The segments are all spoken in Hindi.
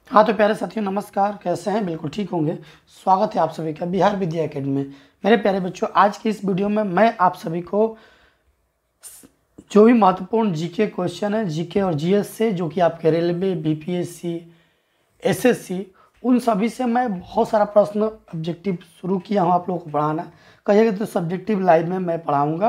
हाँ तो प्यारे साथियों नमस्कार, कैसे हैं? बिल्कुल ठीक होंगे। स्वागत है आप सभी का बिहार विद्या एकेडमी में। मेरे प्यारे बच्चों, आज की इस वीडियो में मैं आप सभी को जो भी महत्वपूर्ण जीके क्वेश्चन है, जीके और जीएस से, जो कि आपके रेलवे, बीपीएससी, एसएससी, उन सभी से मैं बहुत सारा प्रश्न ऑब्जेक्टिव शुरू किया हूँ आप लोगों को पढ़ाना। कहिएगा तो सब्जेक्टिव लाइव में मैं पढ़ाऊँगा,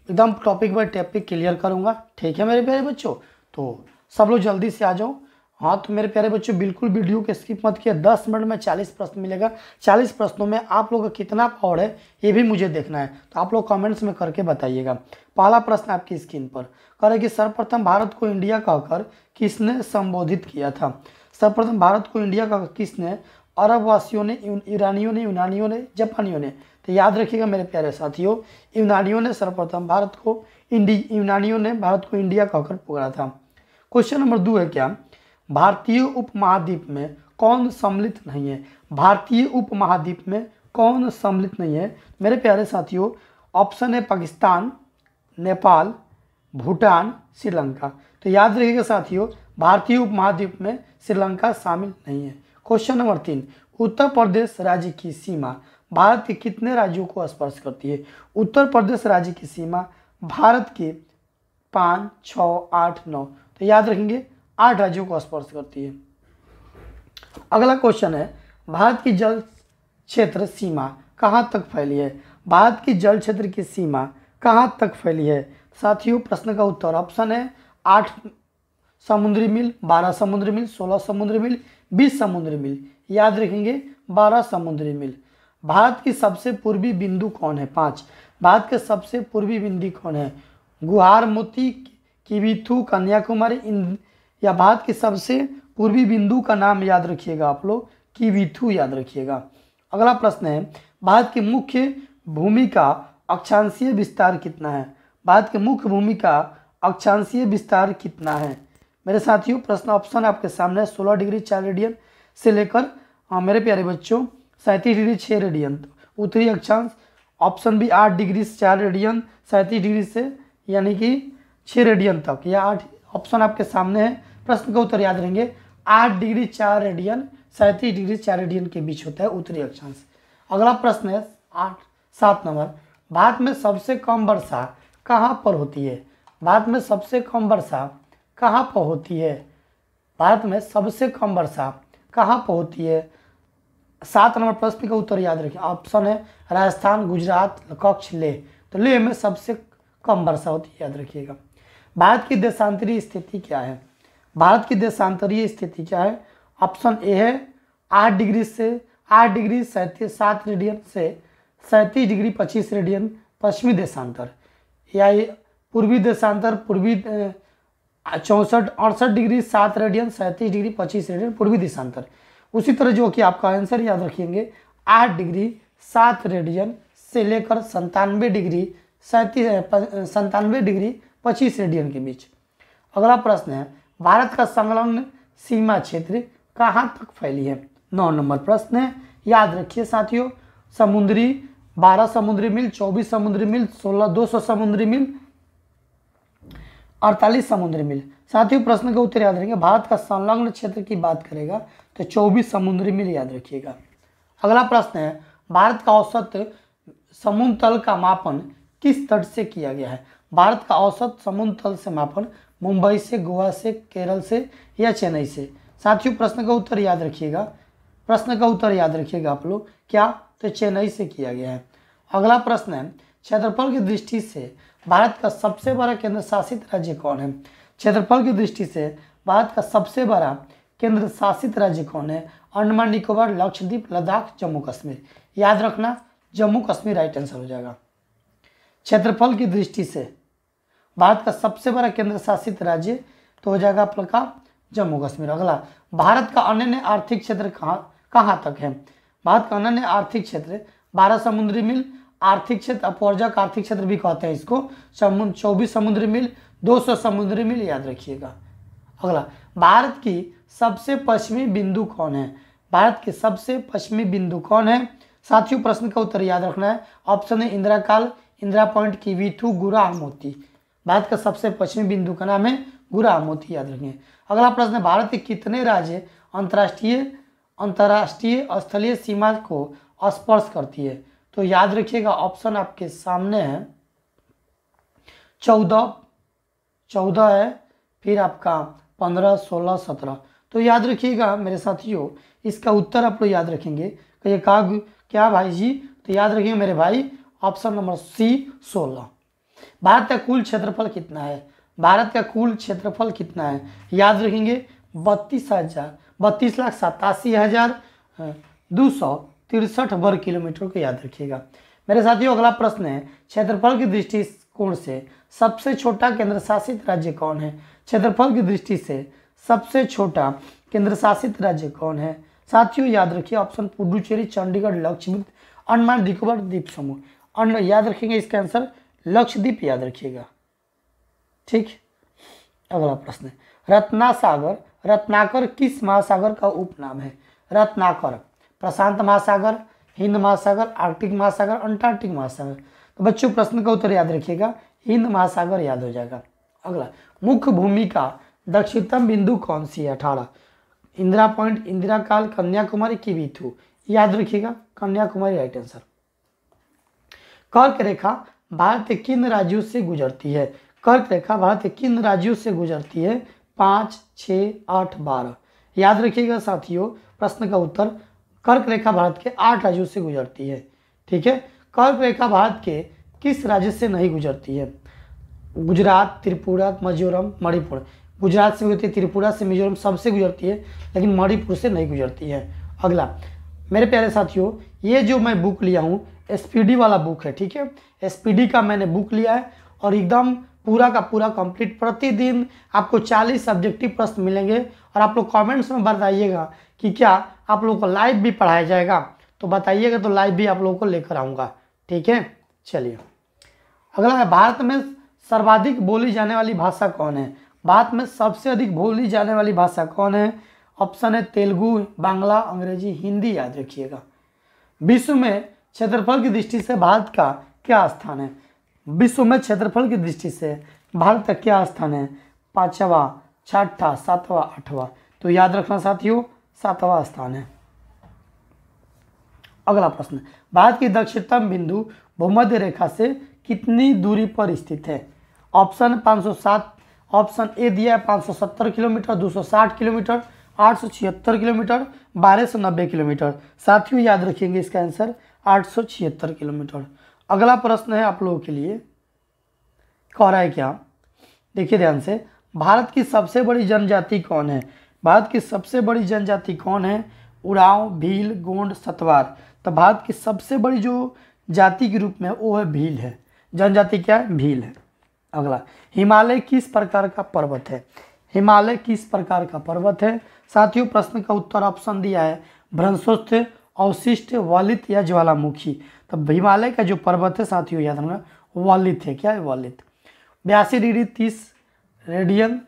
एकदम टॉपिक बाय टॉपिक क्लियर करूँगा। ठीक है मेरे प्यारे बच्चों, तो सब लोग जल्दी से आ जाओ। हाँ तो मेरे प्यारे बच्चों, बिल्कुल वीडियो को स्किप मत किया। 10 मिनट में 40 प्रश्न मिलेगा। 40 प्रश्नों में आप लोगों का कितना पावर है ये भी मुझे देखना है, तो आप लोग कमेंट्स में करके बताइएगा। पहला प्रश्न आपकी स्क्रीन पर कह रहे कि सर्वप्रथम भारत को इंडिया कहकर किसने संबोधित किया था? सर्वप्रथम भारत को इंडिया कहकर किसने? अरब वासियों ने, ईरानियों ने, यूनानियों ने, जापानियों ने? तो याद रखिएगा मेरे प्यारे साथियों, यूनानियों ने सर्वप्रथम भारत को यूनानियों ने भारत को इंडिया कहकर पुकारा था। क्वेश्चन नंबर 2 है, क्या भारतीय उपमहाद्वीप में कौन सम्मिलित नहीं है? भारतीय उपमहाद्वीप में कौन सम्मिलित नहीं है? मेरे प्यारे साथियों, ऑप्शन है पाकिस्तान, नेपाल, भूटान, श्रीलंका। तो याद रखिएगा साथियों, भारतीय उपमहाद्वीप में श्रीलंका शामिल नहीं है। क्वेश्चन नंबर 3, उत्तर प्रदेश राज्य की सीमा भारत के कितने राज्यों को स्पर्श करती है? उत्तर प्रदेश राज्य की सीमा भारत के 5, 6, 8, 9, तो याद रखेंगे 8 राज्यों को स्पर्श करती है। अगला क्वेश्चन है, भारत की जल क्षेत्र सीमा कहाँ तक फैली है? भारत की जल क्षेत्र की सीमा कहाँ तक फैली है? साथियों, प्रश्न का उत्तर ऑप्शन है 8 समुद्री मील, 12 समुद्री मील, 16 समुद्री मील, 20 समुद्री मील। याद रखेंगे 12 समुद्री मील। भारत की सबसे पूर्वी बिंदु कौन है? 5। भारत के सबसे पूर्वी बिंदु कौन है? गुहार, मोती, किविथु, कन्याकुमारी, या भारत की सबसे पूर्वी बिंदु का नाम याद रखिएगा आप लोग, किविथु याद रखिएगा। अगला प्रश्न है, भारत की मुख्य भूमि का अक्षांशीय विस्तार कितना है? भारत के मुख्य भूमि का अक्षांशीय विस्तार कितना है? मेरे साथियों, प्रश्न ऑप्शन आपके सामने 16 डिग्री 4 रेडियन से लेकर मेरे प्यारे बच्चों 37 डिग्री 6 रेडियन उत्तरी अक्षांश। ऑप्शन भी 8 डिग्री 4 रेडियन 37 डिग्री से यानी कि 6 रेडियन तक, या 8 ऑप्शन आपके सामने है। प्रश्न का उत्तर याद रहेंगे 8 डिग्री 4 रेडियन 37 डिग्री 4 रेडियन के बीच होता है उत्तरी अक्षांश। अगला प्रश्न है 7 नंबर, भारत में सबसे कम वर्षा कहाँ पर होती है? भारत में सबसे कम वर्षा कहाँ पर होती है? भारत में सबसे कम वर्षा कहाँ पर होती है? 7 नंबर प्रश्न का उत्तर याद रखिए। ऑप्शन है राजस्थान, गुजरात, कच्छ, लेह। तो लेह में सबसे कम वर्षा होती है, याद रखिएगा। भारत की देशांतरीय स्थिति क्या है? भारत की देशांतरीय स्थिति क्या है? ऑप्शन ए है 8 डिग्री 7 रेडियन से 37 डिग्री 25 रेडियन पश्चिमी देशांतर, या पूर्वी देशांतर, पूर्वी 68 डिग्री 7 रेडियन 37 डिग्री 25 रेडियन पूर्वी देशांतर। उसी तरह जो कि आपका आंसर याद रखेंगे 8 डिग्री 7 रेडियन से लेकर 97 डिग्री 25 रेडियन के बीच। अगला प्रश्न है, भारत का संलग्न सीमा क्षेत्र कहाँ तक फैली है? 9 नंबर प्रश्न है, याद रखिए साथियों, समुद्री 12 समुद्री मील, 24 समुद्री मील, 200 समुद्री मील, 48 समुद्री मील। साथियों, प्रश्न का उत्तर याद रखेंगे, भारत का संलग्न क्षेत्र की बात करेगा तो 24 समुद्री मील याद रखिएगा। अगला प्रश्न है, भारत का औसत समुद्र तल का मापन किस तट से किया गया है? भारत का औसत समुद्र तल से मापन मुंबई से, गोवा से, केरल से, या चेन्नई से? साथियों, प्रश्न का उत्तर याद रखिएगा, प्रश्न का उत्तर याद रखिएगा आप लोग, क्या? तो चेन्नई से किया गया है। अगला प्रश्न है, क्षेत्रफल की दृष्टि से भारत का सबसे बड़ा केंद्र शासित राज्य कौन है? क्षेत्रफल की दृष्टि से भारत का सबसे बड़ा केंद्र शासित राज्य कौन है? अंडमान निकोबार, लक्षद्वीप, लद्दाख, जम्मू कश्मीर। याद रखना जम्मू कश्मीर राइट आंसर हो जाएगा। क्षेत्रफल की दृष्टि से भारत का सबसे बड़ा केंद्र शासित राज्य तो हो जाएगा आपका जम्मू कश्मीर। अगला, भारत का अनन्य आर्थिक क्षेत्र कहाँ तक है? भारत का अनन्य आर्थिक क्षेत्र 12 समुद्री मील आर्थिक क्षेत्र, अपवर्जक आर्थिक क्षेत्र भी कहते हैं इसको, 24 समुद्री मील, 200 समुद्री मील, याद रखिएगा। अगला, भारत की सबसे पश्चिमी बिंदु कौन है? भारत के सबसे पश्चिमी बिंदु कौन है? साथियों, प्रश्न का उत्तर याद रखना है। ऑप्शन है इंदिरा काल, इंदिरा पॉइंट, किविथु, गुरा, मोती। भारत का सबसे पश्चिमी बिंदु का नाम है गुरा मोती याद रखेंगे। अगला प्रश्न है, भारत के कितने राज्य अंतर्राष्ट्रीय स्थलीय सीमा को स्पर्श करती है? तो याद रखिएगा ऑप्शन आपके सामने है 14 है, फिर आपका 15, 16, 17। तो याद रखिएगा मेरे साथियों, इसका उत्तर आप लोग याद रखेंगे। कहिए कहा क्या भाई जी? तो याद रखिएगा मेरे भाई ऑप्शन नंबर सी 16। भारत का कुल क्षेत्रफल कितना है? भारत का कुल क्षेत्रफल कितना है? याद रखेंगे 32,87,263 वर्ग किलोमीटर को याद रखिएगा मेरे साथियों। अगला प्रश्न है, क्षेत्रफल की दृष्टिकोण से सबसे छोटा केंद्र शासित राज्य कौन है? क्षेत्रफल की दृष्टि से सबसे छोटा केंद्र शासित राज्य कौन है? साथियों याद रखिए ऑप्शन पुडुचेरी, चंडीगढ़, लक्षद्वीप, अंडमान निकोबार द्वीप समूह। याद रखेंगे इसका आंसर लक्षद्वीप याद रखिएगा। ठीक, अगला प्रश्न है, रत्नाकर किस महासागर का उपनाम है? रत्नाकर प्रशांत महासागर, हिंद महासागर, आर्कटिक महासागर, अंटार्कटिक महासागर। तो बच्चों प्रश्न का उत्तर याद रखिएगा हिंद महासागर याद हो जाएगा। अगला, मुख्य भूमि का दक्षिणतम बिंदु कौन सी है? 18। इंदिरा पॉइंट, इंदिरा काल, कन्याकुमारी, किवीथू। याद रखिएगा कन्याकुमारी राइट आंसर। कर्क रेखा भारत के किन राज्यों से गुजरती है? कर्क रेखा भारत के किन राज्यों से गुजरती है? 5, 6, 8, 12। याद रखिएगा साथियों प्रश्न का उत्तर कर्क रेखा भारत के 8 राज्यों से गुजरती है। ठीक है, कर्क रेखा भारत के किस राज्य से नहीं गुजरती है? गुजरात, त्रिपुरा, मिजोरम, मणिपुर। गुजरात से गुजरती है, त्रिपुरा से, मिजोरम सबसे गुजरती है, लेकिन मणिपुर से नहीं गुजरती है। अगला मेरे प्यारे साथियों, ये जो मैं बुक लिया हूँ SPD वाला बुक है। ठीक है, SPD का मैंने बुक लिया है और एकदम पूरा का पूरा कंप्लीट। प्रतिदिन आपको 40 सब्जेक्टिव प्रश्न मिलेंगे और आप लोग कमेंट्स में बताइएगा कि क्या आप लोगों को लाइव भी पढ़ाया जाएगा, तो बताइएगा, तो लाइव भी आप लोगों को लेकर आऊँगा। ठीक है, चलिए अगला है, भारत में सर्वाधिक बोली जाने वाली भाषा कौन है? भारत में सबसे अधिक बोली जाने वाली भाषा कौन है? ऑप्शन है तेलुगु, बांग्ला, अंग्रेजी, हिंदी। याद रखिएगा। विश्व में क्षेत्रफल की दृष्टि से भारत का क्या स्थान है? विश्व में क्षेत्रफल की दृष्टि से भारत का क्या स्थान है? 5वां, 6वां, 7वां, 8वां। तो याद रखना साथियों 7वां स्थान है। अगला प्रश्न, भारत की दक्षिणतम बिंदु भूमध्य रेखा से कितनी दूरी पर स्थित है? ऑप्शन 507, ऑप्शन ए दिया है 570 किलोमीटर, 260 किलोमीटर, 876 किलोमीटर, 1290 किलोमीटर। साथियों याद रखेंगे इसका आंसर 876 किलोमीटर। अगला प्रश्न है आप लोगों के लिए, कह रहा है क्या? देखिए ध्यान से, भारत की सबसे बड़ी जनजाति कौन है? भारत की सबसे बड़ी जनजाति कौन है? उरांव, भील, गोंड, सतवार। तो भारत की सबसे बड़ी जो जाति के रूप में वो है भील है। जनजाति क्या है? भील है। अगला, हिमालय किस प्रकार का पर्वत है? हिमालय किस प्रकार का पर्वत है? साथियों प्रश्न का उत्तर ऑप्शन दिया है भ्रंशोत्थ, अवशिष्ट, वलित या ज्वालामुखी। तो हिमालय का जो पर्वत है साथियों याद रखना वलित है। क्या है? वलित। 82 डिग्री 30 रेडियन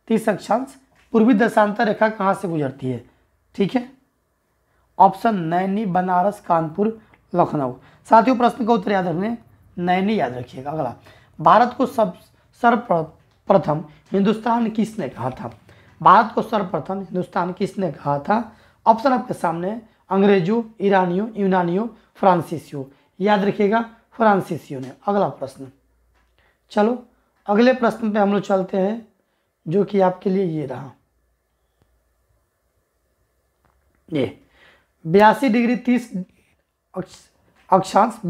30 अक्षांश पूर्वी दशांतर रेखा कहाँ से गुजरती है? ठीक है, ऑप्शन नैनी, बनारस, कानपुर, लखनऊ। साथियों प्रश्न का उत्तर याद रखने नैनी याद रखिएगा। अगला, भारत को सर्वप्रथम हिंदुस्तान किसने कहा था? भारत को सर्वप्रथम हिंदुस्तान किसने कहा था? ऑप्शन आपके सामने, अंग्रेजों, ईरानियों, यूनानियों, फ्रांसीसियों। याद रखिएगा फ्रांसीसियों ने। अगला प्रश्न, चलो अगले प्रश्न पे हम लोग चलते हैं, जो कि आपके लिए ये रहा, ये 82 डिग्री 30 अक्षांश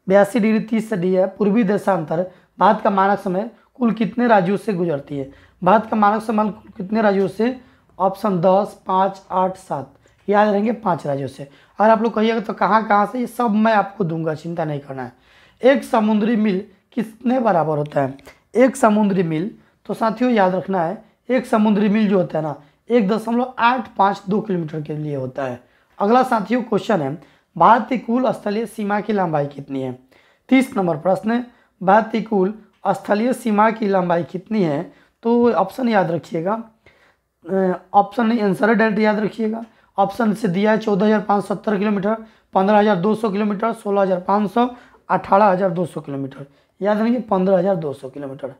82 डिग्री 30 डी है पूर्वी देशांतर भारत का मानक समय कुल कितने राज्यों से गुजरती है? भारत का मानक समय कुल कितने राज्यों से? ऑप्शन 10, 5, 8, 7। याद रहेंगे 5 राज्यों से। अगर आप लोग कहिएगा तो कहाँ कहाँ से, ये सब मैं आपको दूंगा, चिंता नहीं करना है। एक समुद्री मील कितने बराबर होता है? एक समुद्री मील, तो साथियों याद रखना है एक समुद्री मील जो होता है ना 1.852 किलोमीटर के लिए होता है। अगला साथियों क्वेश्चन है, भारत की कुल स्थलीय सीमा की लंबाई कितनी है? 30 नंबर प्रश्न है, भारत की कुल स्थलीय सीमा की लंबाई कितनी है? तो ऑप्शन याद रखिएगा, ऑप्शन नहीं आंसर डायरेक्ट याद रखिएगा। ऑप्शन से दिया है 14,570 किलोमीटर, 15,200 किलोमीटर, 16,500, 18,200 किलोमीटर। याद रखिए 15,200 किलोमीटर।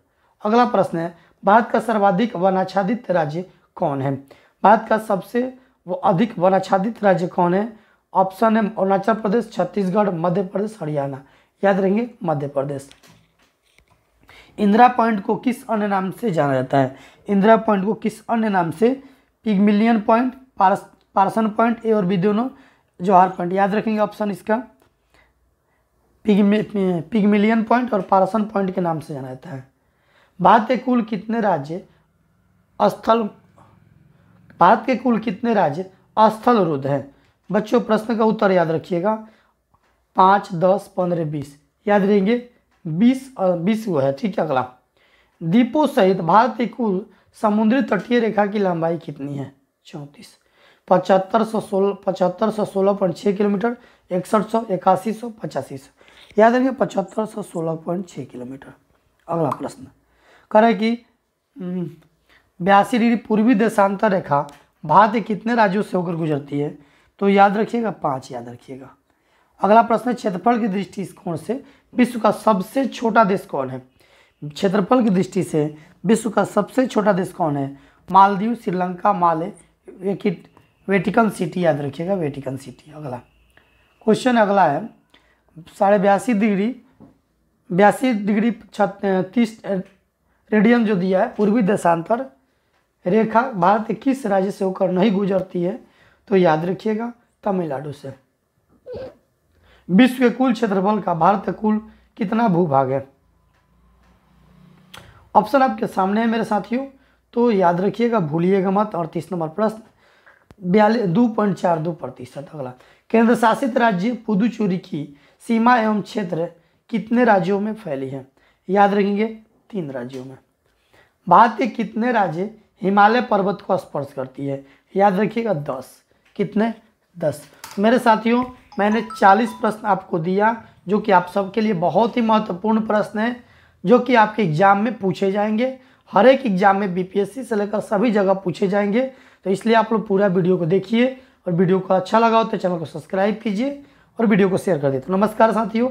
अगला प्रश्न है, भारत का सर्वाधिक वनाच्छादित राज्य कौन है? भारत का सबसे अधिक वनाच्छादित राज्य कौन है? ऑप्शन है अरुणाचल प्रदेश, छत्तीसगढ़, मध्य प्रदेश, हरियाणा। याद रखेंगे मध्य प्रदेश। इंदिरा पॉइंट को किस अन्य नाम से जाना जाता है? इंदिरा पॉइंट को किस अन्य नाम से? पिगमिलियन पॉइंट, पार्सन पॉइंट, ए और बी दोनों, जौहर पॉइंट। याद रखेंगे ऑप्शन इसका पिगमिलियन पॉइंट और पार्सन पॉइंट के नाम से जाना जाता है। भारत के कुल कितने राज्य स्थल रुद्ध हैं? बच्चों प्रश्न का उत्तर याद रखिएगा, 5, 10, 15, 20। याद रहेंगे 20 वो है। ठीक है। अगला, द्वीपों सहित भारत की कुल समुद्री तटीय रेखा की लंबाई कितनी है? 34। 7516.6 किलोमीटर, 6100, 8100, 8500। याद रखेंगे 7516.6 किलोमीटर। अगला प्रश्न कह रहा है कि 82 डिग्री पूर्वी देशांतर रेखा भारत के कितने राज्यों से होकर गुजरती है? तो याद रखिएगा 5 याद रखिएगा। अगला प्रश्न, क्षेत्रफल की दृष्टिकोण से विश्व का सबसे छोटा देश कौन है? क्षेत्रफल की दृष्टि से विश्व का सबसे छोटा देश कौन है? मालदीव, श्रीलंका, माले, वेटिकन सिटी। याद रखिएगा वेटिकन सिटी। अगला क्वेश्चन अगला है 82 डिग्री 30 रेडियन जो दिया है पूर्वी देशांतर रेखा भारत के किस राज्य से होकर नहीं गुजरती है? तो याद रखिएगा तमिलनाडु से। विश्व के कुल क्षेत्रफल का भारत का कुल कितना भूभाग है? ऑप्शन आपके सामने है मेरे साथियों, तो याद रखिएगा, भूलिएगा मत। और 30 नंबर प्रश्न 2.42%। अगला, केंद्र शासित राज्य पुदुचेरी की सीमा एवं क्षेत्र कितने राज्यों में फैली है? याद रखेंगे 3 राज्यों में। भारत के कितने राज्य हिमालय पर्वत को स्पर्श करती है? याद रखिएगा 10। कितने? 10। मेरे साथियों मैंने 40 प्रश्न आपको दिया जो कि आप सबके लिए बहुत ही महत्वपूर्ण प्रश्न है, जो कि आपके एग्जाम में पूछे जाएंगे। हर एक एग्जाम में बीपीएससी से लेकर सभी जगह पूछे जाएंगे। तो इसलिए आप लोग पूरा वीडियो को देखिए और वीडियो को अच्छा लगा हो तो चैनल को सब्सक्राइब कीजिए और वीडियो को शेयर कर दीजिए। तो नमस्कार साथियों।